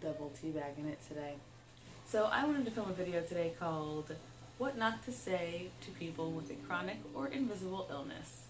double teabagging it today. So I wanted to film a video today called What Not to Say to People with a Chronic or Invisible Illness,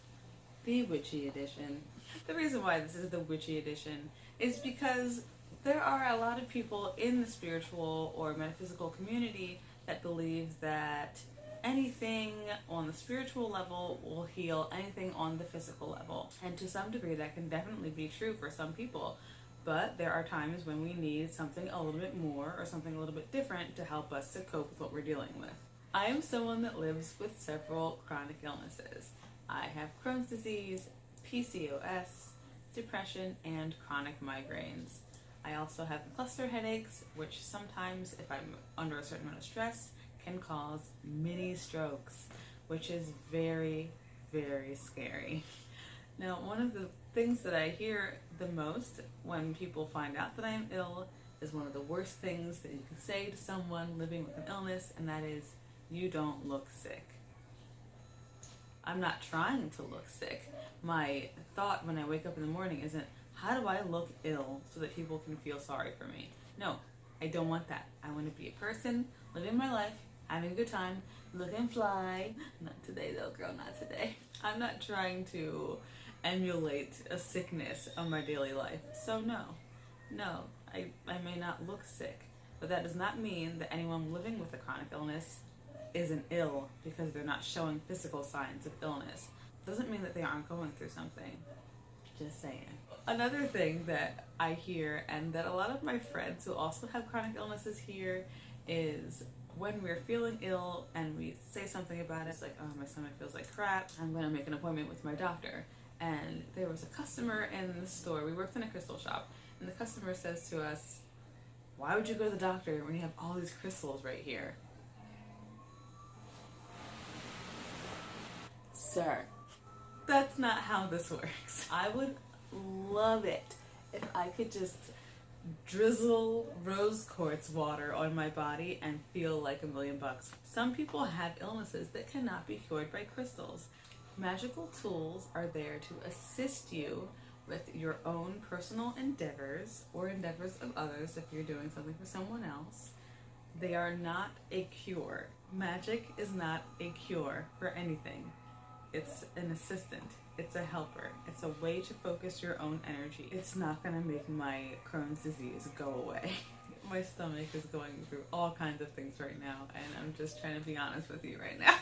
the Witchy edition. The reason why this is the Witchy edition is because there are a lot of people in the spiritual or metaphysical community that believe that anything on the spiritual level will heal anything on the physical level. And to some degree that can definitely be true for some people. But there are times when we need something a little bit more or something a little bit different to help us to cope with what we're dealing with. I am someone that lives with several chronic illnesses. I have Crohn's disease, PCOS, depression, and chronic migraines. I also have cluster headaches, which sometimes, if I'm under a certain amount of stress, can cause mini strokes, which is very, very scary. Now, one of the things that I hear the most when people find out that I am ill is one of the worst things that you can say to someone living with an illness, and that is, you don't look sick. I'm not trying to look sick. My thought when I wake up in the morning isn't, how do I look ill so that people can feel sorry for me? No, I don't want that. I want to be a person, living my life, having a good time, looking fly. Not today though, girl, not today. I'm not trying to emulate a sickness of my daily life. So no, I may not look sick, but that does not mean that anyone living with a chronic illness isn't ill because they're not showing physical signs of illness. Doesn't mean that they aren't going through something. Just saying. Another thing that I hear, and that a lot of my friends who also have chronic illnesses hear, is when we're feeling ill and we say something about it, it's like, oh, my stomach feels like crap, I'm going to make an appointment with my doctor. And there was a customer in the store, we worked in a crystal shop, and the customer says to us, why would you go to the doctor when you have all these crystals right here? Sir, that's not how this works. I would love it if I could just drizzle rose quartz water on my body and feel like $1,000,000. Some people have illnesses that cannot be cured by crystals. Magical tools are there to assist you with your own personal endeavors or endeavors of others if you're doing something for someone else. They are not a cure. Magic is not a cure for anything. It's an assistant. It's a helper. It's a way to focus your own energy. It's not going to make my Crohn's disease go away. My stomach is going through all kinds of things right now, and I'm just trying to be honest with you right now.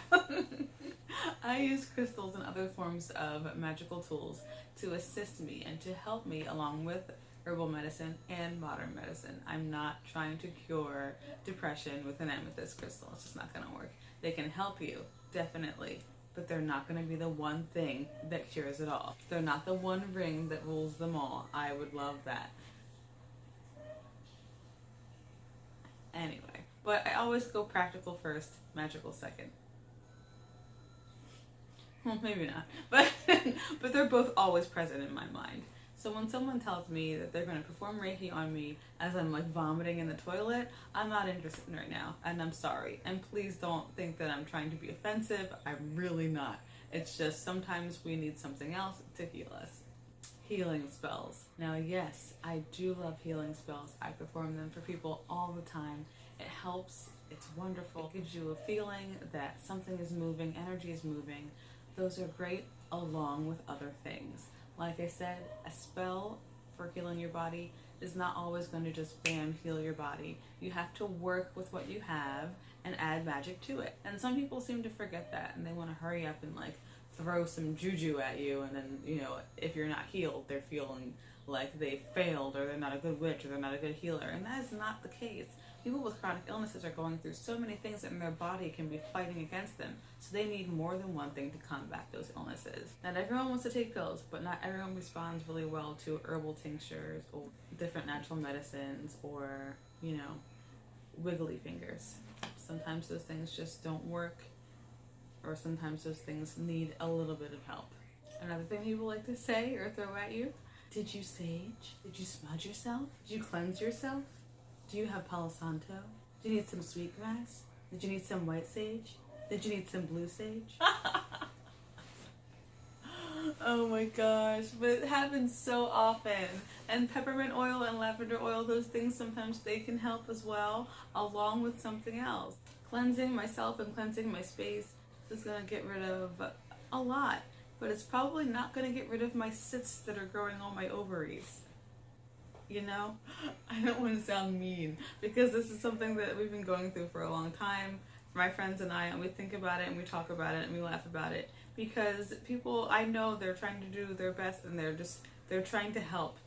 I use crystals and other forms of magical tools to assist me and to help me along with herbal medicine and modern medicine. I'm not trying to cure depression with an amethyst crystal. It's just not going to work. They can help you, definitely, but they're not going to be the one thing that cures it all. They're not the one ring that rules them all. I would love that. Anyway, but I always go practical first, magical second. Well, maybe not, but they're both always present in my mind. So when someone tells me that they're going to perform Reiki on me as I'm like vomiting in the toilet, I'm not interested right now, and I'm sorry. And please don't think that I'm trying to be offensive. I'm really not. It's just sometimes we need something else to heal us. Healing spells. Now, yes, I do love healing spells. I perform them for people all the time. It helps. It's wonderful. It gives you a feeling that something is moving, energy is moving. Those are great along with other things. Like I said, a spell for healing your body is not always going to just bam, heal your body. You have to work with what you have and add magic to it. And some people seem to forget that, and they want to hurry up and like throw some juju at you, and then, you know, if you're not healed, they're feeling like they failed, or they're not a good witch, or they're not a good healer. And that is not the case. People with chronic illnesses are going through so many things that in their body can be fighting against them. So they need more than one thing to combat those illnesses. Not everyone wants to take pills, but not everyone responds really well to herbal tinctures or different natural medicines or, you know, wiggly fingers. Sometimes those things just don't work, or sometimes those things need a little bit of help. Another thing people like to say or throw at you, did you sage? Did you smudge yourself? Did you cleanse yourself? Do you have Palo Santo? Do you need some sweetgrass? Did you need some white sage? Did you need some blue sage? Oh my gosh, but it happens so often. And peppermint oil and lavender oil, those things sometimes they can help as well, along with something else. Cleansing myself and cleansing my space is going to get rid of a lot, but it's probably not going to get rid of my cysts that are growing on my ovaries. You know, I don't want to sound mean because this is something that we've been going through for a long time, my friends and I, and we think about it and we talk about it and we laugh about it because people, I know they're trying to do their best and they're trying to help.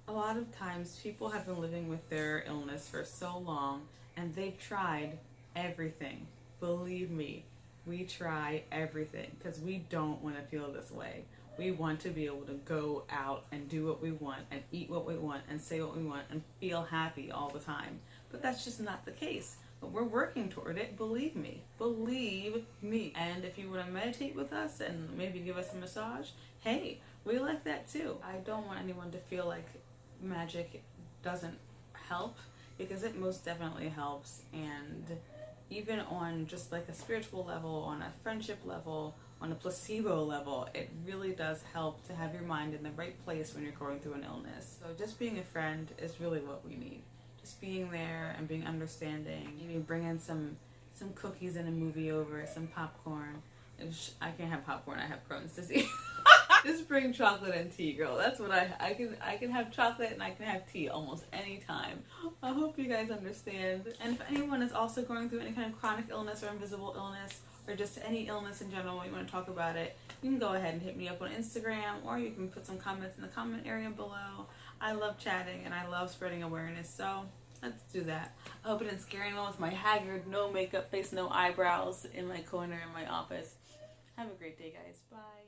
A lot of times people have been living with their illness for so long and they've tried everything. Believe me, we try everything because we don't want to feel this way. We want to be able to go out and do what we want and eat what we want and say what we want and feel happy all the time. But that's just not the case. But we're working toward it, believe me. Believe me. And if you want to meditate with us and maybe give us a massage, hey, we like that too. I don't want anyone to feel like magic doesn't help because it most definitely helps. And even on just like a spiritual level, on a friendship level, on a placebo level, it really does help to have your mind in the right place when you're going through an illness. So just being a friend is really what we need. Just being there and being understanding. Maybe bring in some cookies and a movie over, some popcorn. I can't have popcorn, I have Crohn's disease. Just bring chocolate and tea, girl. That's what I can have chocolate and I can have tea almost any time. I hope you guys understand. And if anyone is also going through any kind of chronic illness or invisible illness or just any illness in general, you want to talk about it, you can go ahead and hit me up on Instagram or you can put some comments in the comment area below. I love chatting and I love spreading awareness, so let's do that. I hope it didn't scare anyone with my haggard, no makeup face, no eyebrows in my corner in my office. Have a great day, guys. Bye.